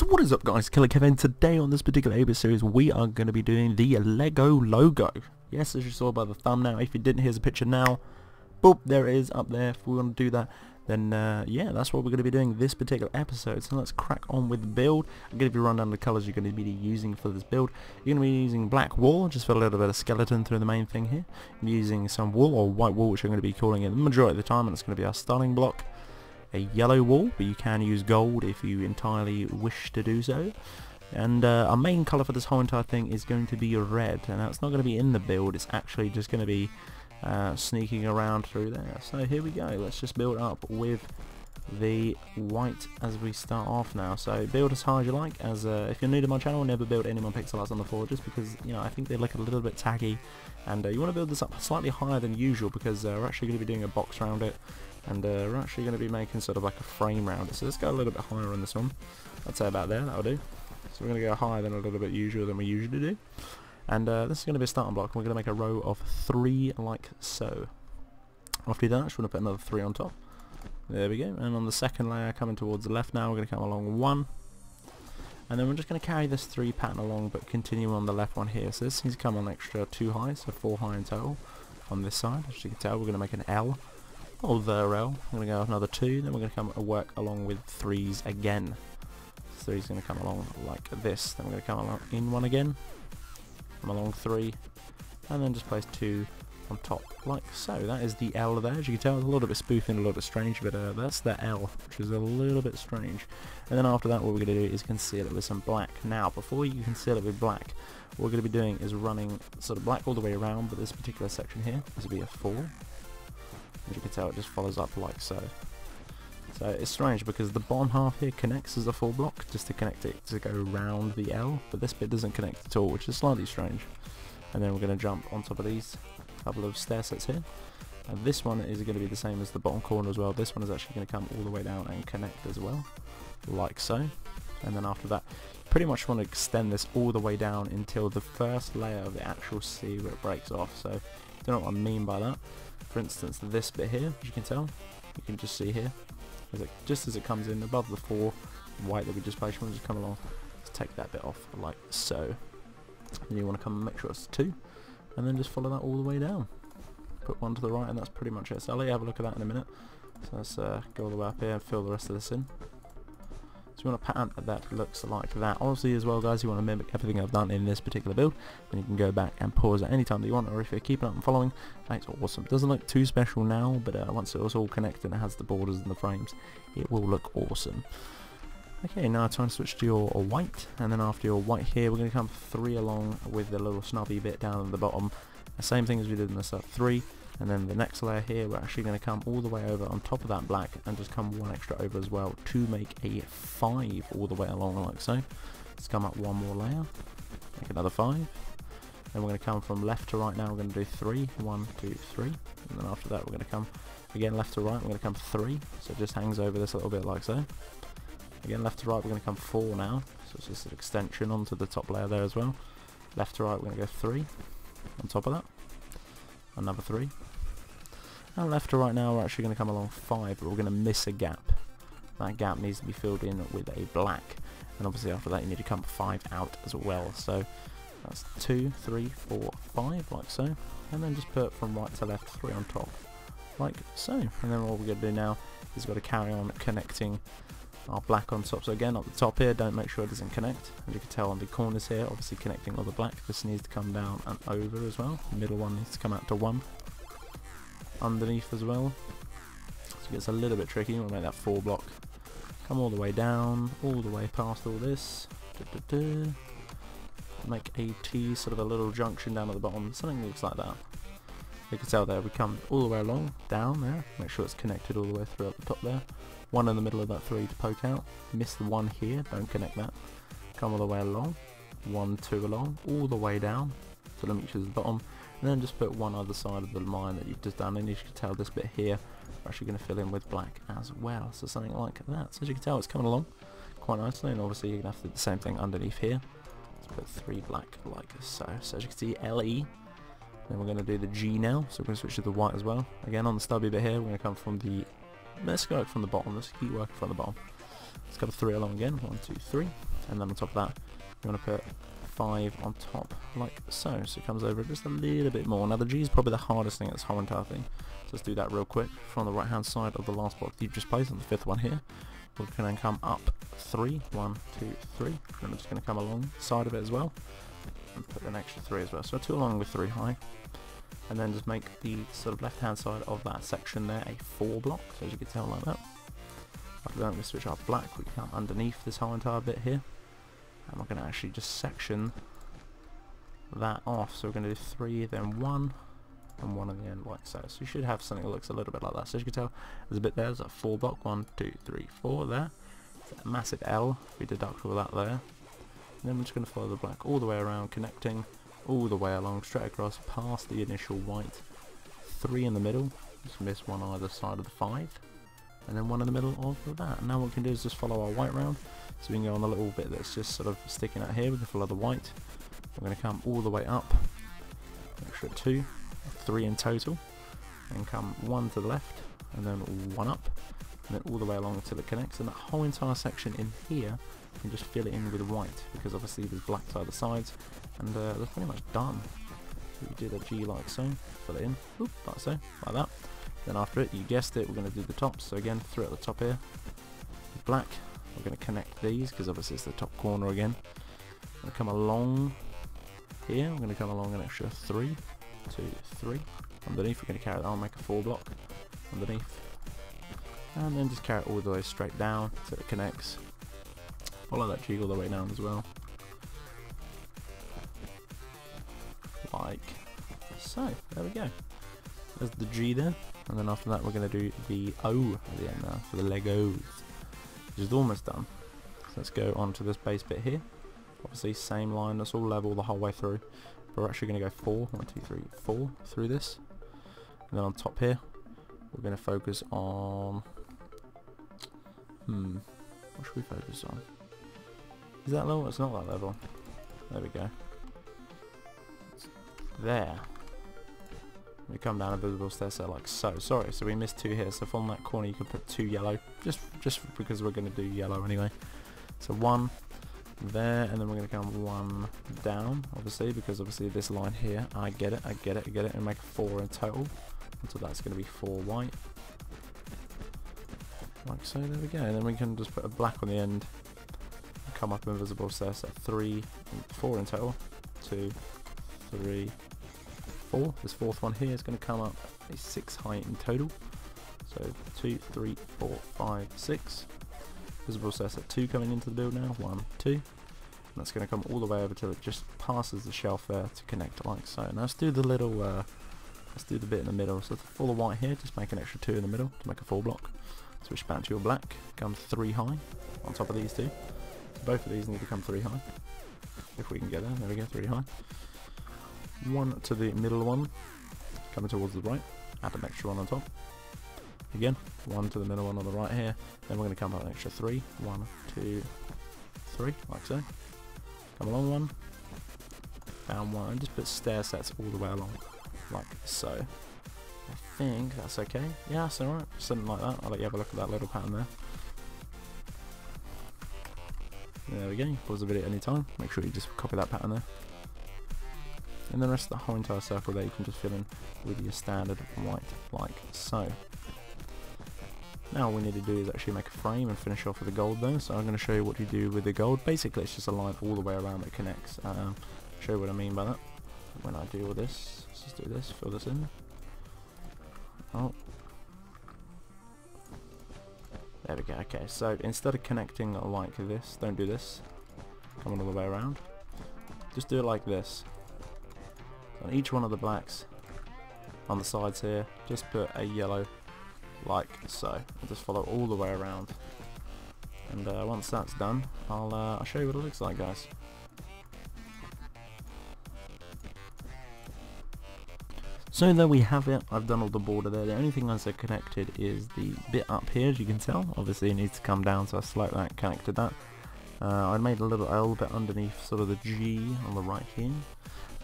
So what is up guys, Killerkev, and today on this particular episode series we are going to be doing the Lego logo. Yes, as you saw by the thumbnail. If you didn't, here's a picture now. Boop, there it is up there. If we want to do that, then yeah, that's what we're going to be doing this particular episode. So let's crack on with the build. I'm going to be run down the colours you're going to be using for this build. You're going to be using black wool, just for a little bit of skeleton through the main thing here. You're using some wool, or white wool, which I'm going to be calling it the majority of the time, and it's going to be our starting block. A yellow wool, but you can use gold if you entirely wish to do so. And our main colour for this whole entire thing is going to be red, and now it's not going to be in the build, it's actually just going to be sneaking around through there. So here we go, let's just build up with the white as we start off now. So build as high as you like, as if you're new to my channel, never build any more pixel arts on the floor, just because, you know, I think they look a little bit taggy, and you want to build this up slightly higher than usual, because we're actually going to be doing a box around it, and we're actually going to be making sort of like a frame around it. So let's go a little bit higher on this one. I'd say about there, that'll do. So we're going to go higher than a little bit usual than we usually do. And this is going to be a starting block, and we're going to make a row of 3 like so. After you do that, just want to put another 3 on top. There we go. And on the second layer, coming towards the left now, we're going to come along 1. And then we're just going to carry this 3 pattern along, but continue on the left one here. So this needs to come on extra 2 high, so 4 high in total on this side. As you can tell, we're going to make an L. Oh, the L. I'm going to go another 2, then we're going to come and work along with 3s again. 3's going to come along like this, then we're going to come along in 1 again, come along 3, and then just place 2 on top like so. That is the L there. As you can tell, it's a little bit spoofing, a little bit strange, but that's the L, which is a little bit strange. And then after that, what we're going to do is conceal it with some black. Now, before you conceal it with black, what we're going to be doing is running sort of black all the way around, but this particular section here, this will be a 4. As you can tell, it just follows up like so. So it's strange because the bottom half here connects as a full block, just to connect it to go around the L, but this bit doesn't connect at all, which is slightly strange. And then we're going to jump on top of these couple of stair sets here. And this one is going to be the same as the bottom corner as well. This one is actually going to come all the way down and connect as well, like so. And then after that, pretty much want to extend this all the way down until the first layer of the actual C where it breaks off. So, you know what I mean by that. For instance, this bit here, as you can tell, you can just see here, just as it comes in above the 4 white that we just placed, we'll just come along, just take that bit off like so. And you want to come and make sure it's 2, and then just follow that all the way down. Put 1 to the right, and that's pretty much it. So I'll let you have a look at that in a minute. So let's go all the way up here and fill the rest of this in. So you want a pattern that looks like that. Obviously as well guys, you want to mimic everything I've done in this particular build, then you can go back and pause at any time that you want, or if you're keeping up and following, that's awesome. It doesn't look too special now, but once it's all connected and it has the borders and the frames, it will look awesome. Okay, now time to switch to your white, and then after your white here, we're going to come 3 along with the little snubby bit down at the bottom. The same thing as we did in the set 3. And then the next layer here, we're actually going to come all the way over on top of that black and just come 1 extra over as well to make a 5 all the way along like so. Let's come up 1 more layer, make another 5. Then we're going to come from left to right now, we're going to do 3, 1, 2, 3. And then after that, we're going to come again left to right, we're going to come 3. So it just hangs over this a little bit like so. Again left to right, we're going to come 4 now. So it's just an extension onto the top layer there as well. Left to right, we're going to go 3 on top of that. Another 3. And left to right now, we're actually going to come along 5, but we're going to miss a gap. That gap needs to be filled in with a black, and obviously after that you need to come 5 out as well. So that's 2, 3, 4, 5 like so, and then just put from right to left 3 on top like so. And then what we're going to do now is we've got to carry on connecting our black on top. So again, at the top here, don't make sure it doesn't connect. As you can tell on the corners here, obviously connecting all the black. This needs to come down and over as well. The middle one needs to come out to 1. Underneath as well. So it gets a little bit tricky. We'll make that 4 block. Come all the way down, all the way past all this. Make a T, sort of a little junction down at the bottom. Something that looks like that. You can tell there, we come all the way along, down there. Make sure it's connected all the way through at the top there. 1 in the middle of that 3 to poke out. Miss the 1 here, don't connect that. Come all the way along. 1, 2 along, all the way down. So let me choose the bottom. And then just put 1 other side of the line that you've just done. And you can tell this bit here, we're actually going to fill in with black as well. So something like that. So as you can tell, it's coming along quite nicely. And obviously you're going to have to do the same thing underneath here. Let's put 3 black like so. So as you can see, LE. Then we're going to do the G now. So we're going to switch to the white as well. Again, on the stubby bit here, we're going to come from the... Let's go from the bottom. Let's keep working from the bottom. Let's cut a 3 along again. 1, 2, 3. And then on top of that, you want to put 5 on top, like so. So it comes over just a little bit more. Now the G is probably the hardest thing at this whole entire thing. So let's do that real quick. From the right hand side of the last block that you've just placed on the 5th one here, we're going to come up 3. 1, 2, 3. Then we're just going to come along the side of it as well. And put an extra 3 as well. So 2 along with 3 high. And then just make the sort of left hand side of that section there a 4 block. So as you can tell, like that. After that, we're going to switch up black. We come underneath this whole entire bit here. And we're going to actually just section that off. So we're going to do 3, then 1, and 1 at the end, like so. So you should have something that looks a little bit like that. So as you can tell, there's a bit there. There's a 4 block. 1, 2, 3, 4 there. It's a massive L. If we deduct all that there. And then we're just going to follow the black all the way around, connecting all the way along, straight across, past the initial white. 3 in the middle. Just miss 1 either side of the 5. And then 1 in the middle of that. And now what we can do is just follow our white round. So we can go on the little bit that's just sort of sticking out here. We can follow the white. We're going to come all the way up. Extra 2, 3 in total. And come 1 to the left, and then 1 up. And then all the way along until it connects. And that whole entire section in here, you can just fill it in with white. Because obviously there's black to either sides. And that's pretty much done. So we did a G like so. Fill it in. Oop, like so. Like that. Then after it, you guessed it, we're going to do the tops. So again, 3 at the top here. Black. We're going to connect these because obviously it's the top corner again. I'm going to come along here. I'm going to come along an extra 3, 2, 3. Underneath, we're going to carry that on, make a 4 block underneath. And then just carry it all the way straight down so it connects. Follow that jig all the way down as well. Like so. There we go. There's the G there. And then after that, we're going to do the O at the end now for the Legos. Which is almost done. So let's go on to this base bit here. Obviously same line, that's all level the whole way through. But we're actually going to go 4, 1, 2, 3, 4 through this. And then on top here, we're going to focus on... what should we focus on? Is that level? It's not that level. There we go. It's there. We come down a visible stairs there like so. Sorry, so we missed 2 here. So from that corner you can put 2 yellow, just because we're going to do yellow anyway. So 1 there, and then we're going to come 1 down, obviously, because obviously this line here. I get it, and make 4 in total. So that's going to be 4 white, like so. There we go. And then we can just put a black on the end. Come up invisible stairs. So 4 in total. 2, 3. 4. This 4th one here is going to come up a 6 height in total. So 2, 3, 4, 5, 6. Visible stairs at 2 coming into the build now. 1, 2. And that's going to come all the way over till it just passes the shelf there to connect like so. Now let's do the little, let's do the bit in the middle. So for the white here, just make an extra 2 in the middle to make a 4 block. Switch back to your black. Come 3 high on top of these 2. So both of these need to come 3 high. If we can get there. There we go, 3 high. 1 to the middle one, coming towards the right, add an extra 1 on top. Again, 1 to the middle one on the right here, then we're going to come up an extra 3, 1, 2, 3, like so. Come along 1, down 1, and just put stair sets all the way along, like so. I think that's okay. Yeah, that's alright, something like that. I'll let you have a look at that little pattern there. There we go, you pause the video at any time, make sure you just copy that pattern there. And the rest of the whole entire circle there you can just fill in with your standard white, like so. Now all we need to do is actually make a frame and finish off with the gold there. So I'm going to show you what you do with the gold. Basically it's just a line all the way around that connects. Show you what I mean by that. When I do all this, let's just do this, fill this in. Oh. There we go, okay. So instead of connecting like this, don't do this. Come all the way around. Just do it like this. On each one of the blacks on the sides here, just put a yellow like so, and just follow all the way around. And once that's done, I'll show you what it looks like, guys. So there we have it. I've done all the border there. The only thing that's connected is the bit up here, as you can tell. Obviously it needs to come down, so I selected that, connected that. I made a little L bit underneath sort of the G on the right here.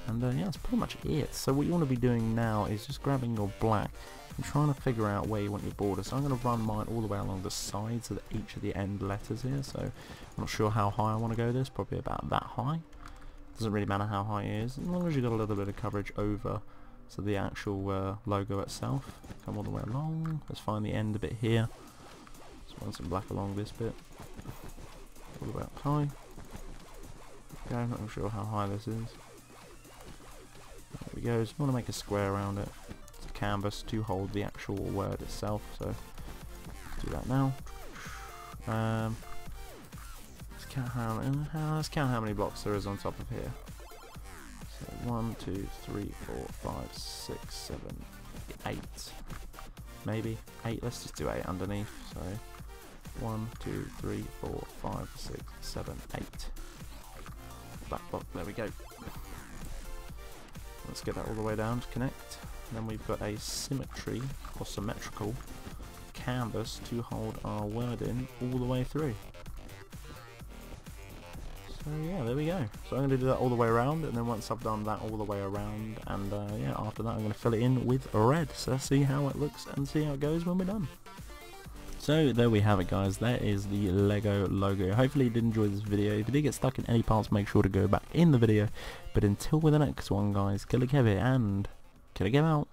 And yeah, that's pretty much it. So what you want to be doing now is just grabbing your black and trying to figure out where you want your border. So I'm going to run mine all the way along the sides of each of the end letters here. So I'm not sure how high I want to go this, probably about that high. Doesn't really matter how high it is, as long as you've got a little bit of coverage over so the actual logo itself. Come all the way along. Let's find the end a bit here. Just run some black along this bit. All the way up high. Okay, I'm not sure how high this is. There we go. Just want to make a square around it. It's a canvas to hold the actual word itself. So let's do that now. Let's count how many blocks there is on top of here. So 1, 2, 3, 4, 5, 6, 7, 8. Maybe 8. Let's just do 8 underneath. So 1, 2, 3, 4, 5, 6, 7, 8. Black block. There we go. Let's get that all the way down to connect. And then we've got a symmetry or symmetrical canvas to hold our word in all the way through. So yeah, there we go. So I'm going to do that all the way around, and then once I've done that all the way around, and yeah, after that I'm going to fill it in with red. So let's see how it looks and see how it goes when we're done. So there we have it, guys. That is the Lego logo. Hopefully you did enjoy this video. If you did get stuck in any parts, make sure to go back in the video. But until the next one, guys, Killerkev and Killerkev out.